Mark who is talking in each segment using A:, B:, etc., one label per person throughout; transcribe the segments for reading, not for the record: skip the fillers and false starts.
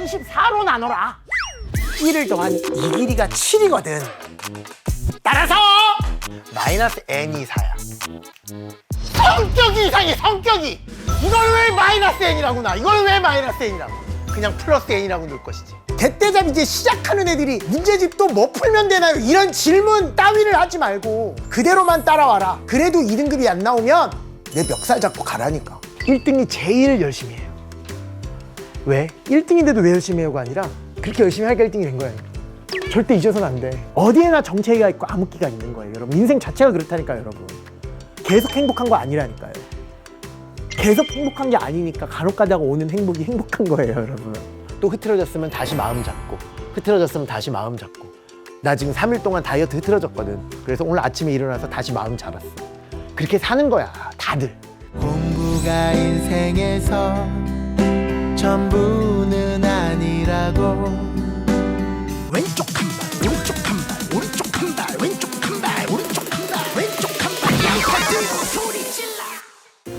A: 34로 나눠라. 1을 더한 이 길이가 7이거든. 따라서 마이너스 n이 4야. 성격이 이상해, 성격이. 이걸 왜 마이너스 n이라고 나? 이걸 왜 마이너스 n이라고? 그냥 플러스 n이라고 넣을 것이지. 대대잡 이제 시작하는 애들이 문제집도 뭐 풀면 되나요? 이런 질문 따위를 하지 말고 그대로만 따라와라. 그래도 2등급이 안 나오면 내 멱살 잡고 가라니까. 1등이 제일 열심히 해요. 왜? 1등인데도 왜 열심히 해요가 아니라 그렇게 열심히 하니까 1등이 된 거예요. 절대 잊어서는 안 돼. 어디에나 정체가 있고 암흑기가 있는 거예요, 여러분. 인생 자체가 그렇다니까요, 여러분. 계속 행복한 거 아니라니까요. 계속 행복한 게 아니니까 간혹 가다가 오는 행복이 행복한 거예요, 여러분. 또 흐트러졌으면 다시 마음 잡고, 흐트러졌으면 다시 마음 잡고. 나 지금 3일 동안 다이어트 흐트러졌거든. 그래서 오늘 아침에 일어나서 다시 마음 잡았어. 그렇게 사는 거야, 다들.
B: 공부가 인생에서 전부는 아니라고.
A: 왼쪽 한 발, 오른쪽 한 발, 오른쪽 한 발, 왼쪽 한 발, 오른쪽 한 발, 왼쪽 한 발, 양팔 들고 소리 질러.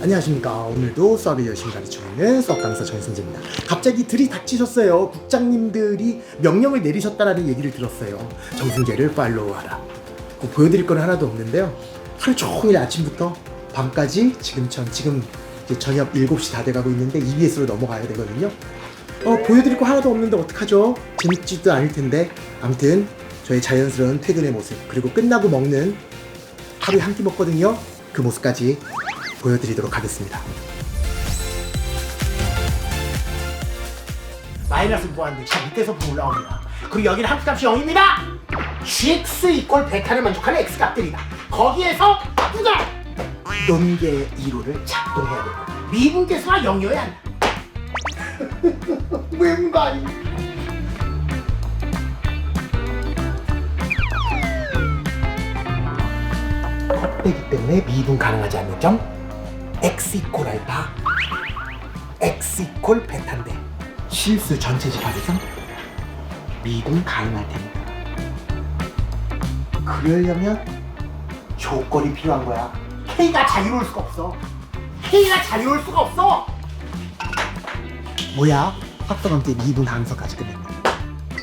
A: 안녕하십니까. 오늘도 수업을 열심히 가르치고 있는 수업 강사 전승재입니다. 갑자기 들이닥치셨어요. 국장님들이 명령을 내리셨다라는 얘기를 들었어요. 정승재를 팔로우하라. 보여드릴 건 하나도 없는데요. 하루 종일 아침부터 밤까지 지금 이제 저녁 7시 다 돼가고 있는데 EBS로 넘어가야 되거든요. 보여드릴 거 하나도 없는데 어떡하죠? 재밌지도 않을 텐데. 아무튼 저의 자연스러운 퇴근의 모습, 그리고 끝나고 먹는, 하루에 한 끼 먹거든요. 그 모습까지 보여드리도록 하겠습니다. 마이너스 무한대 차 밑에서부터 올라옵니다. 그리고 여기는 함수값이 0입니다. gx 이퀄 베타를 만족하는 x값들이다. 거기에서 누가 논계 2로를 작동해야 된다. 미분계수가 0이어야 한다. 웬말이. 곱빼기 때문에 미분 가능하지 않는 점 x 이퀄 알파, x 이퀄 베타인데 실수 전체 집합에서 미분 가능할 테니까. 그러려면 조건이 필요한 거야. K가 자유로울 수가 없어. K가 자유로울 수가 없어. 뭐야? 합성함께 미분 항서까지 끝냈네.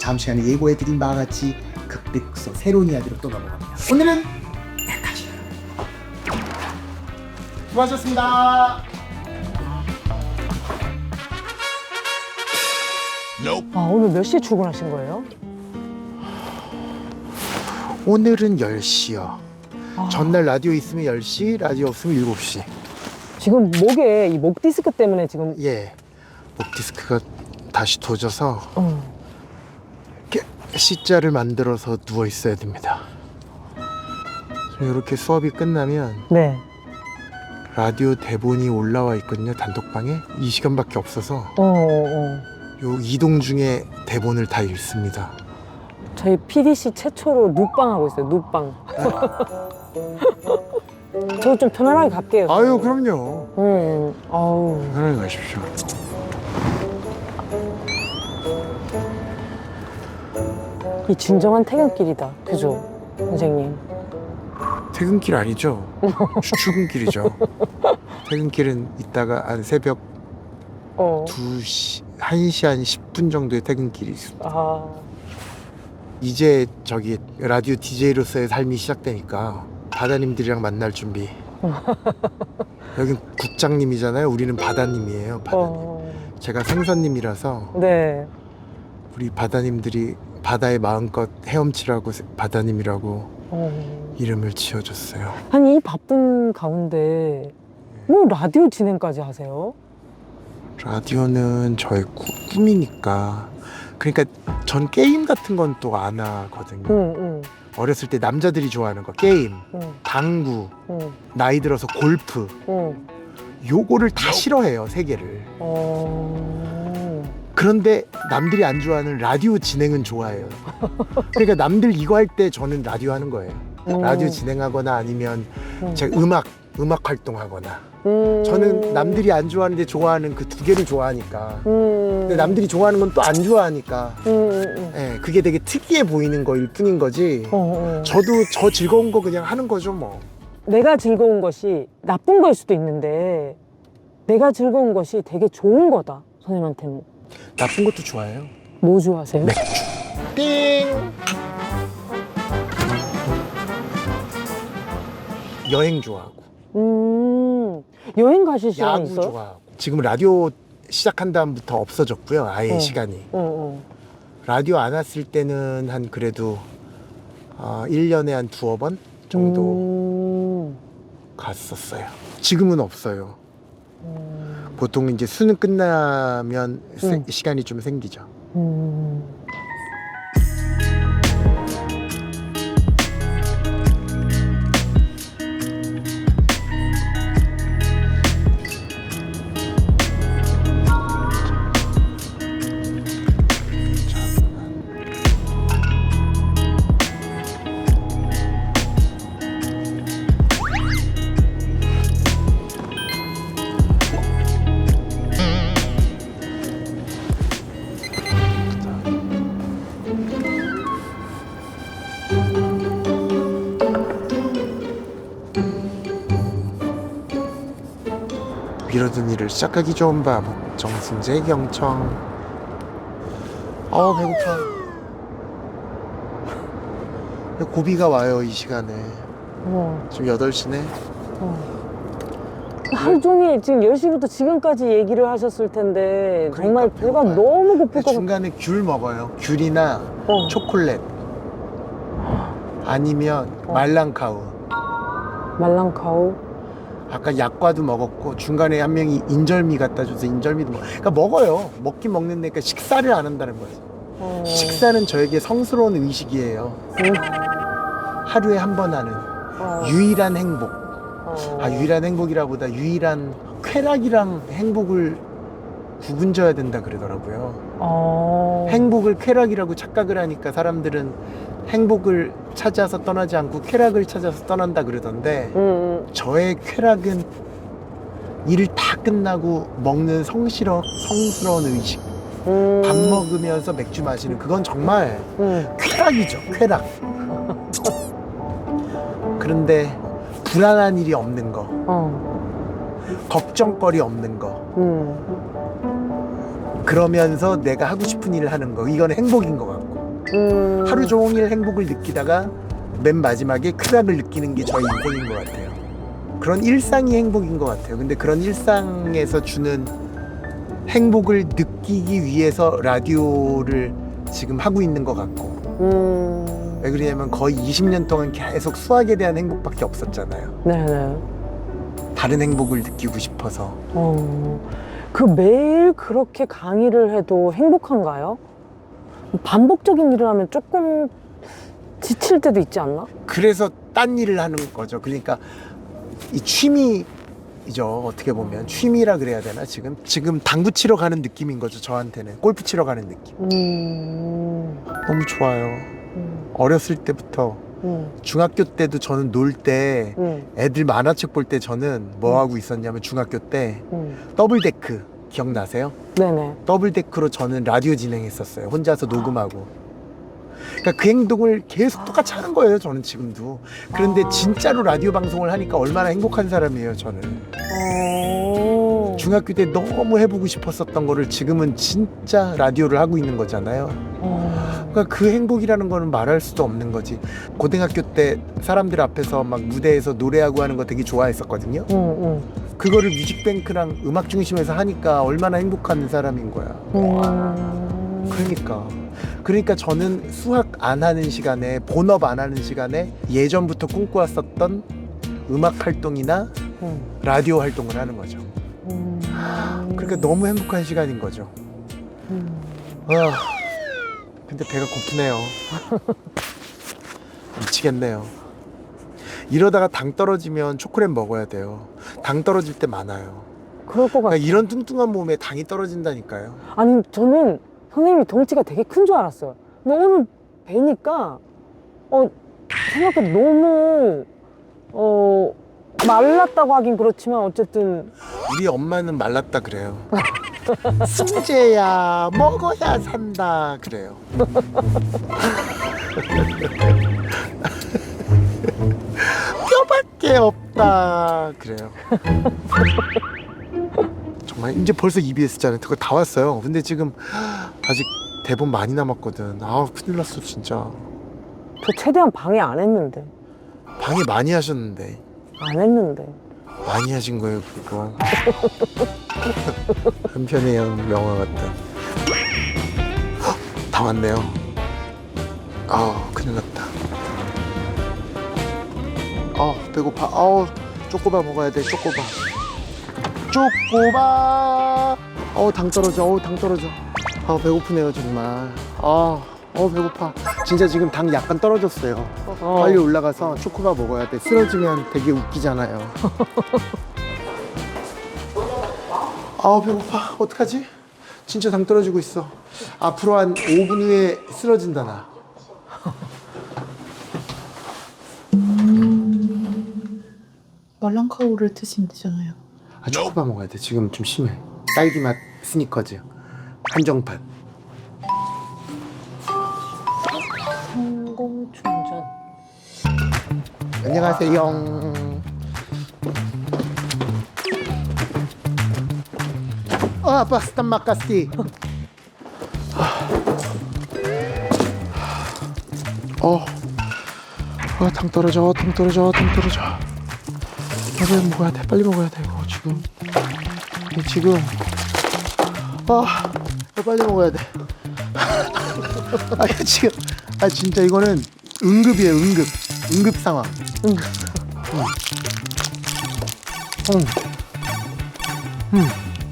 A: 다음 시간에 예고해드린 바와 같이 극백서 새로운 이야기로 또 넘어갑니다. 오늘은 여기까지. 수고하셨습니다.
C: 오늘 몇 시에 출근하신 거예요?
A: 오늘은 10시요. 전날 라디오 있으면 10시, 라디오 없으면 7시.
C: 지금 목에 이 목 디스크 때문에 지금
A: 예. 목 디스크가 다시 도져서 이렇게 C자를 만들어서 누워 있어야 됩니다. 이렇게 수업이 끝나면
C: 네.
A: 라디오 대본이 올라와 있거든요. 단톡방에. 이 시간밖에 없어서 요 이동 중에 대본을 다 읽습니다.
C: 저희 PDC 최초로 눕방 하고 있어요. 눕방. 저도 좀 편안하게 갈게요.
A: 아유, 그럼요.
C: 아우.
A: 편하게 가십시오.
C: 이 진정한 퇴근길이다. 그죠, 선생님?
A: 퇴근길 아니죠. 출근길이죠. 퇴근길은 이따가 한 새벽 2시, 1시 한 10분 정도의 퇴근길이 있습니다. 이제 저기 라디오 DJ로서의 삶이 시작되니까 바다님들이랑 만날 준비. 여긴 국장님이잖아요. 우리는 바다님이에요. 바다님. 제가 생선님이라서
C: 네.
A: 우리 바다님들이 바다에 마음껏 헤엄치라고 바다님이라고 이름을 지어줬어요.
C: 아니, 이 바쁜 가운데 뭐 라디오 진행까지 하세요?
A: 라디오는 저의 꿈이니까. 그러니까 전 게임 같은 건 또 안 하거든요. 어렸을 때 남자들이 좋아하는 거 게임, 당구, 나이 들어서 골프, 요거를 다 싫어해요, 세 개를. 그런데 남들이 안 좋아하는 라디오 진행은 좋아해요. 그러니까 남들 이거 할 때 저는 라디오 하는 거예요. 라디오 진행하거나 아니면 제가 음악 활동하거나. 저는 남들이 안 좋아하는데 좋아하는 그 두 개를 좋아하니까. 근데 남들이 좋아하는 건 또 안 좋아하니까. 예, 그게 되게 특이해 보이는 거일 뿐인 거지. 저도 저 즐거운 거 그냥 하는 거죠, 뭐.
C: 내가 즐거운 것이 나쁜 걸 수도 있는데 내가 즐거운 것이 되게 좋은 거다, 선생님한테는.
A: 나쁜 것도 좋아해요.
C: 뭐 좋아하세요?
A: 띵! 여행 좋아하고
C: 여행 가실 시간
A: 야구
C: 있어요?
A: 좋아하고 지금 라디오 시작한 다음부터 없어졌고요. 아예
C: 어.
A: 시간이.
C: 어.
A: 라디오 안 왔을 때는 한 그래도 1년에 한 두어 번 정도 갔었어요. 지금은 없어요. 보통 이제 수능 끝나면 시간이 좀 생기죠. 미뤄둔 일을 시작하기 좋은 밤 정승재 경청. 배고파. 고비가 와요 이 시간에. 지금 8시네.
C: 하루 종일 지금 10시부터 지금까지 얘기를 하셨을 텐데 정말
A: 그러니까
C: 배가
A: 배고파요.
C: 너무 고플 것 같아요.
A: 중간에 귤 먹어요. 귤이나 초콜릿 아니면 말랑카우.
C: 말랑카우.
A: 아까 약과도 먹었고 중간에 한 명이 인절미 갖다 줘서 인절미도 그러니까 먹어요. 먹긴 먹는데 그러니까 식사를 안 한다는 거죠. 식사는 저에게 성스러운 의식이에요. 하루에 한 번 하는 유일한 행복. 유일한 행복이라보다 유일한 쾌락이랑 행복을 구분져야 된다 그러더라고요. 행복을 쾌락이라고 착각을 하니까 사람들은 행복을 찾아서 떠나지 않고 쾌락을 찾아서 떠난다 그러던데 저의 쾌락은 일 다 끝나고 먹는 성스러운 의식. 밥 먹으면서 맥주 마시는 그건 정말 쾌락이죠. 쾌락. 그런데 불안한 일이 없는 거, 걱정거리 없는 거, 그러면서 내가 하고 싶은 일을 하는 거, 이건 행복인 것 같고 하루 종일 행복을 느끼다가 맨 마지막에 쾌락을 느끼는 게 저의 인생인 것 같아요. 그런 일상이 행복인 것 같아요. 근데 그런 일상에서 주는 행복을 느끼기 위해서 라디오를 지금 하고 있는 것 같고 왜 그러냐면 거의 20년 동안 계속 수학에 대한 행복밖에 없었잖아요.
C: 네네.
A: 다른 행복을 느끼고 싶어서.
C: 그 매일 그렇게 강의를 해도 행복한가요? 반복적인 일을 하면 조금 지칠 때도 있지 않나?
A: 그래서 딴 일을 하는 거죠. 그러니까 이 취미이죠. 어떻게 보면 취미라 그래야 되나? 지금 당구 치러 가는 느낌인 거죠. 저한테는 골프 치러 가는 느낌. 너무 좋아요. 어렸을 때부터 중학교 때도 저는 놀 때 애들 만화책 볼 때 저는 뭐 하고 있었냐면 중학교 때 더블데크 기억나세요?
C: 네네.
A: 더블데크로 저는 라디오 진행했었어요. 혼자서 녹음하고. 그러니까 그 행동을 계속 똑같이 하는 거예요. 저는 지금도. 그런데 진짜로 라디오 방송을 하니까 얼마나 행복한 사람이에요. 저는. 중학교 때 너무 해보고 싶었었던 거를 지금은 진짜 라디오를 하고 있는 거잖아요. 그러니까 그 행복이라는 거는 말할 수도 없는 거지. 고등학교 때 사람들 앞에서 막 무대에서 노래하고 하는 거 되게 좋아했었거든요. 그거를 뮤직뱅크랑 음악중심에서 하니까 얼마나 행복한 사람인 거야. 그러니까 저는 수학 안 하는 시간에, 본업 안 하는 시간에 예전부터 꿈꿔왔었던 음악 활동이나 라디오 활동을 하는 거죠. 그러니까 너무 행복한 시간인 거죠. 근데 배가 고프네요. 미치겠네요. 이러다가 당 떨어지면 초콜릿 먹어야 돼요. 당 떨어질 때 많아요.
C: 그럴 것 같아요.
A: 그러니까 이런 뚱뚱한 몸에 당이 떨어진다니까요.
C: 아니 저는 선생님이 덩치가 되게 큰 줄 알았어요. 근데 오늘 뵈니까 생각보다 너무 말랐다고 하긴 그렇지만 어쨌든
A: 우리 엄마는 말랐다 그래요. 승재야 먹어야 산다 그래요. 뼈밖에 없다 그래요. 정말 이제 벌써 EBS잖아요. 그거 다 왔어요. 근데 지금 아직 대본 많이 남았거든. 아 큰일 났어 진짜.
C: 저 최대한 방해 안 했는데.
A: 방해 많이 하셨는데.
C: 안 했는데.
A: 많이 하신 거예요 그거. 한편의 영화 같다. 헉, 다 왔네요. 아 큰일 났다. 아 배고파. 아우 쪼꼬바 먹어야 돼. 쪼꼬바. 당 떨어져. 당 떨어져. 아 배고프네요 정말. 배고파. 진짜 지금 당 약간 떨어졌어요. 빨리 올라가서 초코바 먹어야 돼. 쓰러지면 되게 웃기잖아요. 배고파. 어떡하지? 진짜 당 떨어지고 있어. 앞으로 한 5분 후에 쓰러진다 나.
D: 말랑카우를 드시면 되잖아요.
A: 초코바 먹어야 돼. 지금 좀 심해. 딸기맛 스니커즈 한정판.
C: 성공 충전.
A: 안녕하세요. 아빠 스탄 마카스티. 당 떨어져. 빨리 먹어야 돼. 빨리 먹어야 돼. 이거 지금. 빨리 먹어야 돼. 지금. 진짜 이거는 응급이에요. 응급 상황.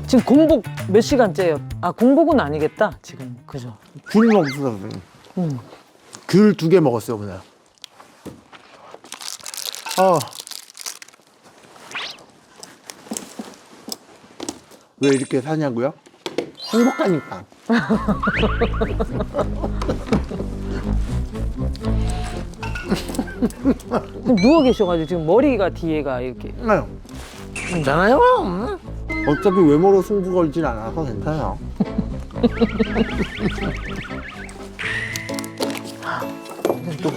C: 지금 공복 몇 시간째예요? 공복은 아니겠다 지금. 그죠?
A: 굴 없어. 귤 2개 먹었어요 그냥. 왜 이렇게 사냐고요? 행복하니까.
C: 지금 누워 계셔가지고 지금 머리가 뒤에가 이렇게.
A: 괜찮아요. 어차피 외모로 승부 걸진 않아서 괜찮아요. 또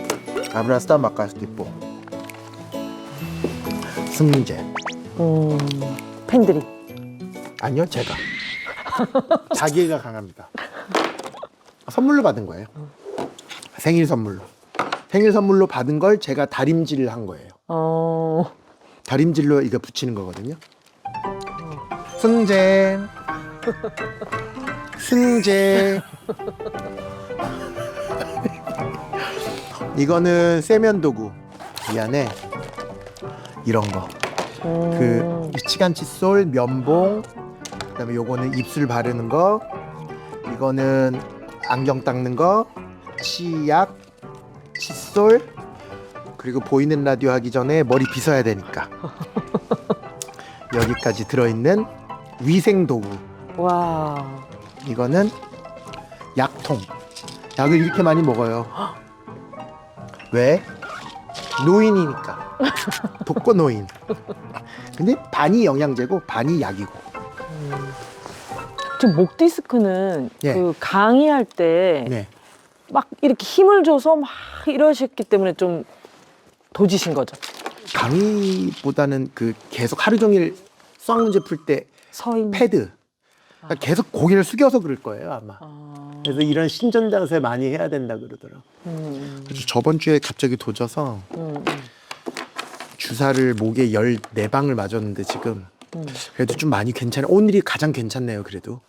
A: 아브라스타 마카스티포 승리제.
C: 팬들이.
A: 아니요 제가. 자기가 강합니다. 선물로 받은 거예요. 생일 선물로 받은 걸 제가 다림질을 한 거예요. 다림질로 이거 붙이는 거거든요. 승재. 이거는 세면 도구. 이 안에 이런 거. 그 미치간 칫솔, 면봉. 그다음에 요거는 입술 바르는 거. 이거는 안경 닦는 거. 치약, 칫솔. 그리고 보이는 라디오 하기 전에 머리 빗어야 되니까. 여기까지 들어있는 위생 도구.
C: 와.
A: 이거는 약통. 약을 이렇게 많이 먹어요. 왜? 노인이니까. 독거 노인. 근데 반이 영양제고 반이 약이고.
C: 지금 목 디스크는
A: 예.
C: 그 강의할 때
A: 네.
C: 막 이렇게 힘을 줘서 막 이러셨기 때문에 좀 도지신 거죠.
A: 강의보다는 그 계속 하루 종일 수학 문제 풀 때
C: 서인.
A: 패드. 그러니까 계속 고개를 숙여서 그럴 거예요 아마. 그래서 이런 신전 자세 많이 해야 된다 그러더라고. 그래서 저번 주에 갑자기 도져서 주사를 목에 14방을 맞았는데 지금 그래도 좀 많이 괜찮아요. 오늘이 가장 괜찮네요 그래도.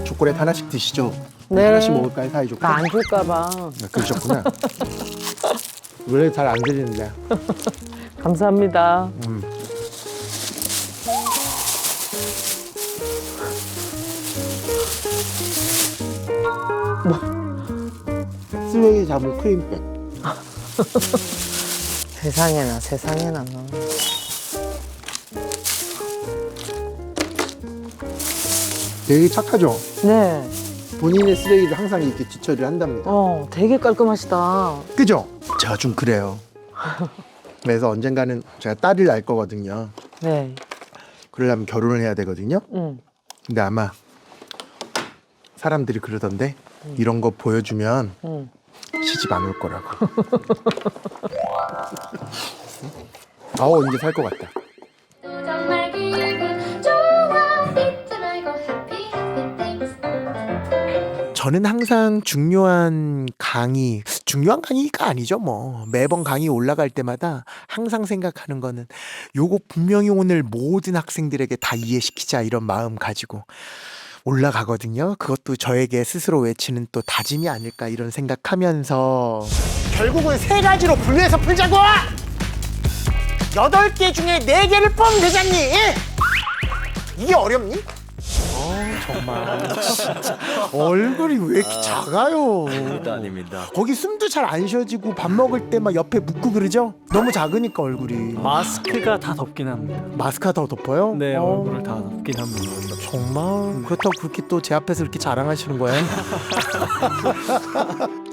A: 초콜릿 하나씩 드시죠.
C: 네.
A: 하나씩 먹을까요 사이좋게?
C: 나 안 줄까봐.
A: 그러셨구나. 원래 잘 안 드리는데.
C: 감사합니다.
A: 쓰레기 잡을 크림백.
C: 세상에나.
A: 되게 착하죠?
C: 네.
A: 본인의 쓰레기를 항상 이렇게 뒤처리를 한답니다.
C: 되게 깔끔하시다.
A: 그죠? 제가 좀 그래요. 그래서 언젠가는 제가 딸을 낳을 거거든요.
C: 네.
A: 그러려면 결혼을 해야 되거든요. 근데 아마 사람들이 그러던데 이런 거 보여주면 시집 안 올 거라고. 아우 이제 살 것 같다.
E: 또 정말 기분
A: 저는 항상 중요한 강의가 아니죠 뭐. 매번 강의 올라갈 때마다 항상 생각하는 거는 요거 분명히 오늘 모든 학생들에게 다 이해시키자 이런 마음 가지고 올라가거든요. 그것도 저에게 스스로 외치는 또 다짐이 아닐까 이런 생각하면서 결국은 3가지로 분류해서 풀자고! 8개 중에 4개를 뽑으면 되잖니! 이게 어렵니? 정말 진짜 얼굴이 왜 이렇게 작아요?
D: 아닙니다.
A: 거기 숨도 잘 안 쉬어지고 밥 먹을 때 막 옆에 묻고 그러죠? 너무 작으니까 얼굴이.
D: 마스크가 다 덮긴 합니다.
A: 마스크가 더 덮어요?
D: 네, 얼굴을 다 덮긴 합니다.
A: 정말? 그렇다고 그렇게 또 제 앞에서 이렇게 자랑하시는 거예요?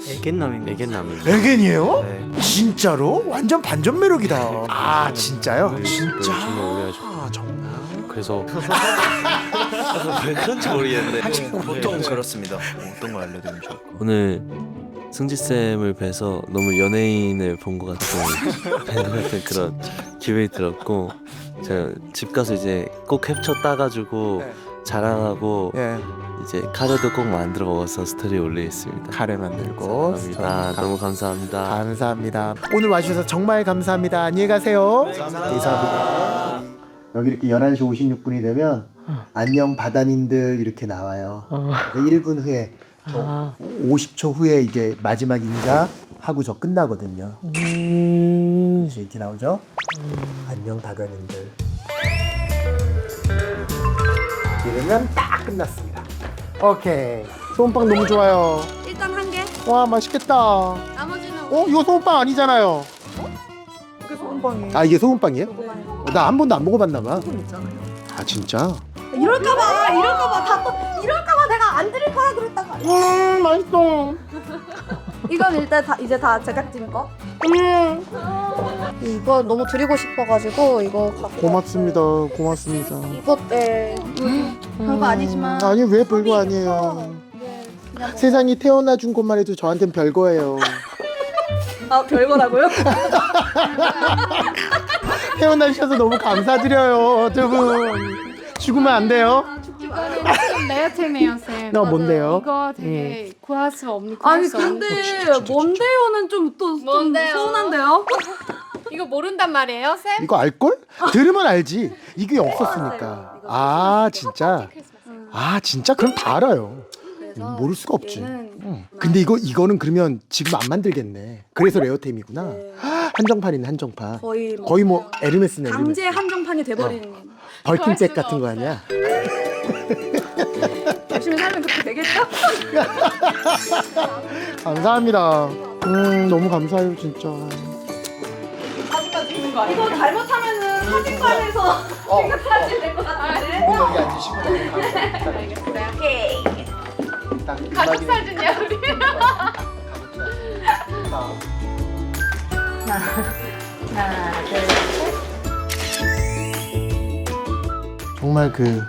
D: 애견남입니다. 애견남입니다.
A: 애견이에요?
D: 네.
A: 진짜로? 완전 반전 매력이다. 아 진짜요?
D: 네,
A: 진짜?
D: 정말 오래 하셨고.
A: 아, 정말?
D: 그래서 왜 그런지 모르겠는데
E: 보통 그렇습니다. 어떤 걸 알려드리면 좋을까?
D: 오늘 승지 쌤을 뵈서 너무 연예인을 본 것 같은 팬 같은 그런 기분이 들었고 제가 집 가서 이제 꼭 캡처 따가지고
A: 네.
D: 자랑하고
A: 예,
D: 이제 카레도 꼭 만들어 먹어서 스토리 올리겠습니다.
A: 카레 만들고.
D: 감사합니다. 너무 감사합니다.
A: 감사합니다. 오늘 와주셔서 정말 감사합니다. 안녕히 가세요. 감사합니다. 여기 이렇게 11시 56분이 되면 안녕 바다님들 이렇게 나와요. 1분 후에
C: 아,
A: 50초 후에 이제 마지막 인사하고 저 끝나거든요. 그래서 이렇게 나오죠. 안녕 바다님들. 이러면 딱 끝났습니다. 오케이. 소금빵 너무 좋아요.
F: 일단 한 개.
A: 와 맛있겠다.
F: 나머지는
A: 이거 소금빵 아니잖아요.
F: 그게 소금빵이에요.
A: 아 이게 소금빵이에요? 나 한 번도 안 먹어봤나 봐. 아 진짜?
F: 이럴까봐 내가 안 드릴 거라 그랬다가.
A: 맛있어.
F: 이건 일단 이제 다 제작진 거. 이거 너무 드리고 싶어가지고 이거 갖고.
A: 고맙습니다. 고맙습니다.
F: 이것 때 별거 아니지만.
A: 아니 왜 별거 아니에요.
F: 네, 그냥
A: 세상이 태어나준 것만 해도 저한텐 별거예요.
F: 아 별거라고요?
A: 태어나주셔서 너무 감사드려요, 두 분. 죽으면 안 돼요?
G: 이거는 좀 레어템이에요, 쌤.
A: 나 뭔데요?
G: 이거 되게 구할 수 없는 구할
F: 아니
G: 수 없는
F: 근데 뭔데요는 좀
G: 뭔데요?
F: 서운한데요?
G: 이거 모른단 말이에요, 쌤?
A: 이거 알걸? 들으면 알지. 이게 없었으니까. 아 진짜? 아 진짜? 그럼 다 알아요. 모를 수가 없지. 근데 이거는 그러면 지금 안 만들겠네. 그래서 레어템이구나.
F: 네.
A: 한정판이네 한정판.
F: 거의
A: 뭐 에르메스네.
F: 강제 한정판이 돼버린.
A: 벌킨백 같은 거 아니야?
F: 열심히 살면 그렇게 되겠죠?
A: 감사합니다. 너무 감사해요 진짜.
F: 이거 잘못하면은 사진관에서 생각하지 될것 같은데.
A: 여기 앉으시면 돼요.
G: 알겠어요.
F: 오케이.
G: 가족 사진이야, 우리.
F: 하나, 둘,
A: 정말 그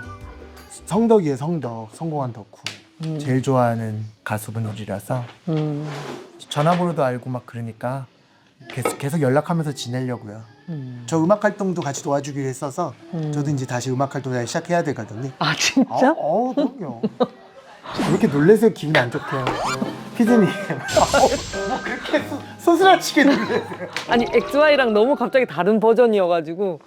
A: 성덕이에요 성덕. 성공한 덕후. 제일 좋아하는 가수분들이라서 전화번호도 알고 막 그러니까 계속 연락하면서 지내려고요. 저 음악 활동도 같이 도와주기로 했어서 저도 이제 다시 음악 활동 다시 시작해야 되거든요.
C: 아 진짜?
A: 그럼요. 그렇게 놀래서 기분이 안 좋대요. 피디님. 그렇게 소스라치게 놀래세요.
C: 아니 XY랑 너무 갑자기 다른 버전이어가지고.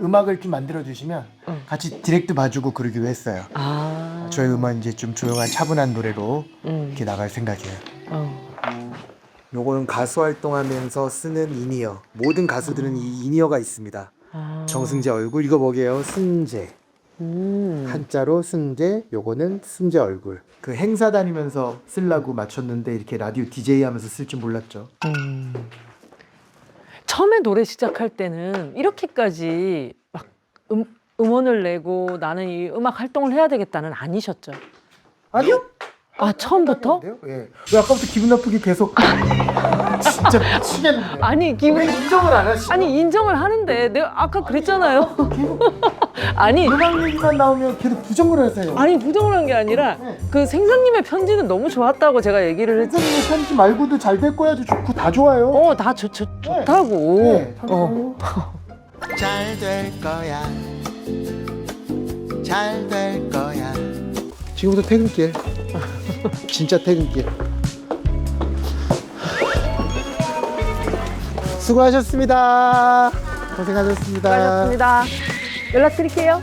A: 음악을 좀 만들어 주시면 같이 디렉트 봐주고 그러기로 했어요.
C: 아.
A: 저희 음악은 이제 좀 조용한 차분한 노래로 이렇게 나갈 생각이에요. 요거는 가수 활동하면서 쓰는 인이어. 모든 가수들은 이 인이어가 있습니다. 정승재 얼굴. 이거 뭐게요? 승재. 한자로 승재. 요거는 승재 얼굴. 그 행사 다니면서 쓰려고 맞췄는데 이렇게 라디오 DJ 하면서 쓸 줄 몰랐죠.
C: 처음에 노래 시작할 때는 이렇게까지 막 음원을 내고 나는 이 음악 활동을 해야 되겠다는 아니셨죠?
A: 아니요?
C: 아 처음부터?
A: 예. 왜 아까부터 기분 나쁘게 계속 진짜 미치겠네.
C: 아니 기분
A: 왜 인정을 안 하시죠?
C: 아니 인정을 하는데 내가 아까 그랬잖아요. 아니
A: 음악 얘기만 나오면 계속 부정을 하세요.
C: 아니 부정을 한 게 아니라 그 생장님의 편지는 너무 좋았다고 제가 얘기를 했지.
A: 선생님 편지 말고도 잘 될 거야도 좋고 다 좋아요.
C: 다 좋다고.
A: 네, 잘 될 거야. 잘 될 거야. 지금부터 퇴근길. 진짜 퇴근길. 수고하셨습니다. 고생하셨습니다.
C: 수고하셨습니다. 연락드릴게요.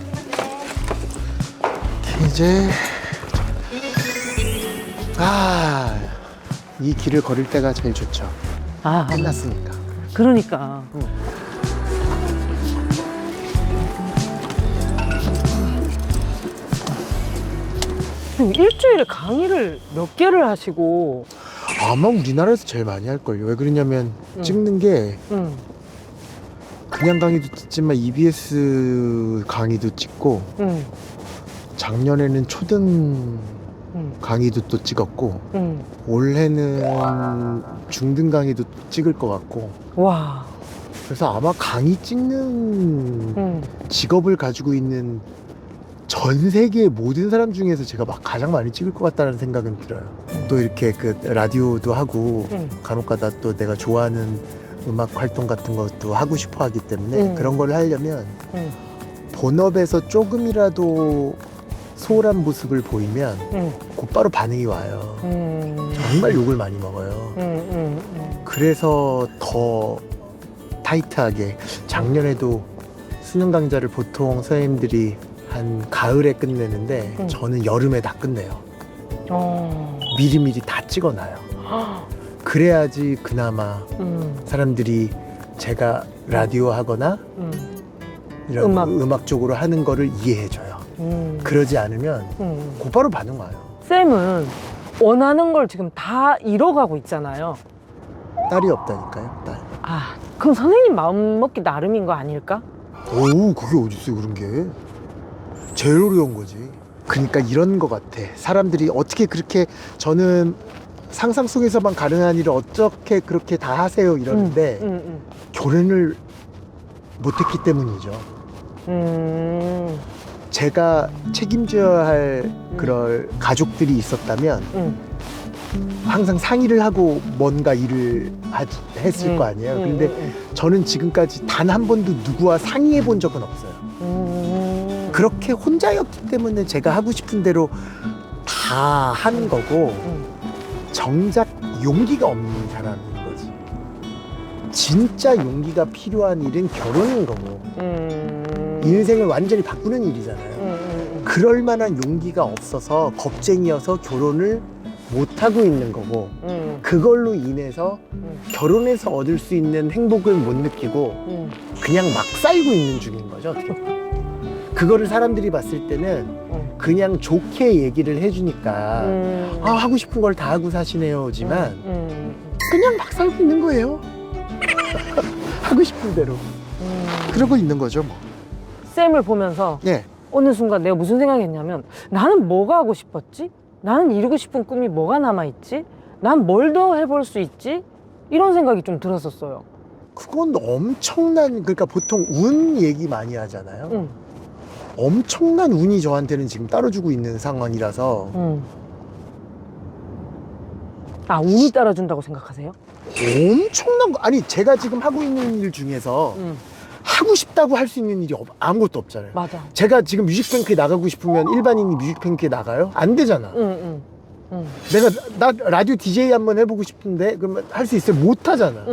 A: 이제 이 길을 걸을 때가 제일 좋죠.
C: 아,
A: 끝났으니까.
C: 그러니까. 일주일에 강의를 몇 개를 하시고.
A: 아마 우리나라에서 제일 많이 할걸요. 왜 그러냐면 찍는 게
C: 응,
A: 그냥 강의도 찍지만 EBS 강의도 찍고
C: 응,
A: 작년에는 초등
C: 응,
A: 강의도 또 찍었고
C: 응.
A: 올해는 중등 강의도 찍을 것 같고
C: 와.
A: 그래서 아마 강의 찍는
C: 응.
A: 직업을 가지고 있는 전 세계 모든 사람 중에서 제가 막 가장 많이 찍을 것 같다는 생각은 들어요. 또 이렇게 그 라디오도 하고
C: 응.
A: 간혹가다 또 내가 좋아하는 음악 활동 같은 것도 하고 싶어 하기 때문에 그런 걸 하려면
C: 응.
A: 본업에서 조금이라도 소홀한 모습을 보이면
C: 응.
A: 곧바로 반응이 와요.
C: 응.
A: 정말 욕을 많이 먹어요.
C: 응. 응.
A: 그래서 더 타이트하게 작년에도 수능 강좌를 보통 선생님들이 한 가을에 끝내는데
C: 응.
A: 저는 여름에 다 끝내요.
C: 어.
A: 미리미리 다 찍어놔요. 그래야지 그나마
C: 응.
A: 사람들이 제가 라디오 하거나
C: 응.
A: 이런
C: 음악.
A: 음악 쪽으로 하는 거를 이해해줘요.
C: 응.
A: 그러지 않으면
C: 응.
A: 곧바로 반응 와요.
C: 쌤은 원하는 걸 지금 다 이뤄가고 있잖아요.
A: 딸이 없다니까요. 딸.
C: 아, 그럼 선생님 마음 먹기 나름인 거 아닐까?
A: 오, 그게 어딨어요, 그런 게. 제일 어려운 거지. 그러니까 이런 거 같아. 사람들이 어떻게 그렇게 저는 상상 속에서만 가능한 일을 어떻게 그렇게 다 하세요 이러는데
C: 응.
A: 결혼을 못했기 때문이죠. 제가 책임져야 할 그럴 가족들이 있었다면
C: 응.
A: 항상 상의를 하고 뭔가 일을 했을 거 아니에요. 근데 저는 지금까지 단 한 번도 누구와 상의해 본 적은 없어요. 그렇게 혼자였기 때문에 제가 하고 싶은 대로 다 한 거고 정작 용기가 없는 사람인 거지. 진짜 용기가 필요한 일은 결혼인 거고 인생을 완전히 바꾸는 일이잖아요. 그럴 만한 용기가 없어서 겁쟁이여서 결혼을 못하고 있는 거고 그걸로 인해서 결혼해서 얻을 수 있는 행복을 못 느끼고 그냥 막 살고 있는 중인 거죠. 어떻게 보면. 그거를 사람들이 봤을 때는 그냥 좋게 얘기를 해주니까 아, 하고 싶은 걸 다 하고 사시네요지만 그냥 막 살고 있는 거예요. 하고 싶은 대로 그러고 있는 거죠 뭐.
C: 쌤을 보면서
A: 네.
C: 어느 순간 내가 무슨 생각했냐면 나는 뭐가 하고 싶었지? 나는 이루고 싶은 꿈이 뭐가 남아있지? 난 뭘 더 해볼 수 있지? 이런 생각이 좀 들었었어요.
A: 그건 엄청난, 그러니까 보통 운 얘기 많이 하잖아요. 엄청난 운이 저한테는 지금 따라주고 있는 상황이라서
C: 아, 운이 따라준다고 생각하세요?
A: 엄청난 거. 아니 제가 지금 하고 있는 일 중에서 하고 싶다고 할 수 있는 일이 아무것도 없잖아요.
C: 맞아.
A: 제가 지금 뮤직뱅크에 나가고 싶으면 일반인이 뮤직뱅크에 나가요? 안 되잖아. 내가 나 라디오 DJ 한번 해보고 싶은데 그러면 할 수 있어요? 못 하잖아.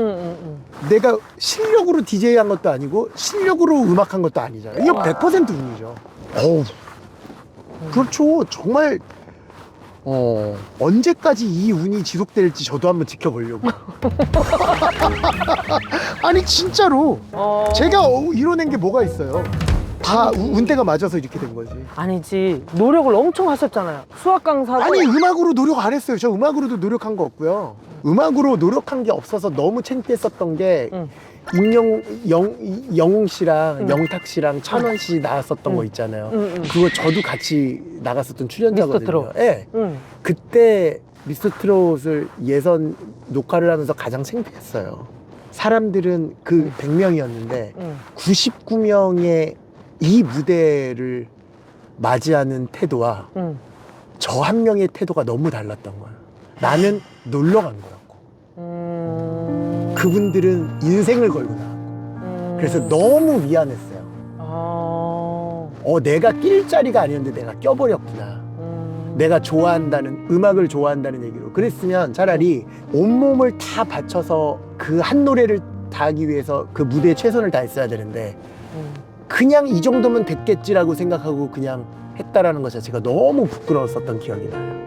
A: 내가 실력으로 DJ 한 것도 아니고 실력으로 음악한 것도 아니잖아. 이거 100% 운이죠. 어우, 그렇죠. 정말 언제까지 이 운이 지속될지 저도 한번 지켜보려고. 아니 진짜로 제가 이뤄낸 게 뭐가 있어요? 다 운대가 맞아서 이렇게 된 거지.
C: 아니지. 노력을 엄청 하셨잖아요. 수학 강사도.
A: 아니 음악으로 노력 안 했어요. 저 음악으로도 노력한 거 없고요. 음악으로 노력한 게 없어서 너무 창피했었던 게 영웅 씨랑 영탁 씨랑 천원 씨 나왔었던 거 있잖아요. 그거 저도 같이 나갔었던 출연자거든요.
C: 미스터 트롯.
A: 네. 그때 미스터 트롯을 예선 녹화를 하면서 가장 창피했어요. 사람들은 그 100명이었는데 99명의 이 무대를 맞이하는 태도와 저 한 명의 태도가 너무 달랐던 거예요. 나는 놀러 간 거였고 그분들은 인생을 걸고 나왔고 그래서 너무 미안했어요. 내가 낄 자리가 아니었는데 내가 껴버렸구나. 내가 좋아한다는 음악을 좋아한다는 얘기로 그랬으면 차라리 온몸을 다 바쳐서 그 한 노래를 다 하기 위해서 그 무대에 최선을 다했어야 되는데 그냥 이 정도면 됐겠지라고 생각하고 그냥 했다라는 것 자체가 너무 부끄러웠었던 기억이 나요.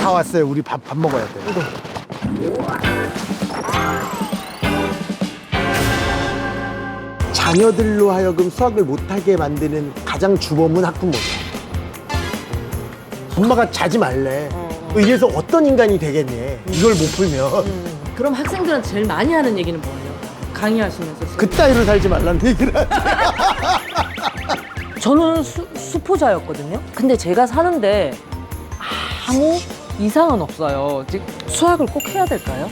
A: 다 왔어요. 우리 밥 먹어야 돼요. 자녀들로 하여금 수학을 못하게 만드는 가장 주범은 학부모예요. 엄마가 자지 말래. 이래서 어떤 인간이 되겠니? 이걸 못 풀면.
H: 그럼 학생들한테 제일 많이 하는 얘기는 뭐예요? 강의하시면서.
A: 그따위로 살지 말라는 얘기를 하죠.
C: 저는 수포자였거든요. 근데 제가 사는데 아무 이상은 없어요. 수학을 꼭 해야 될까요?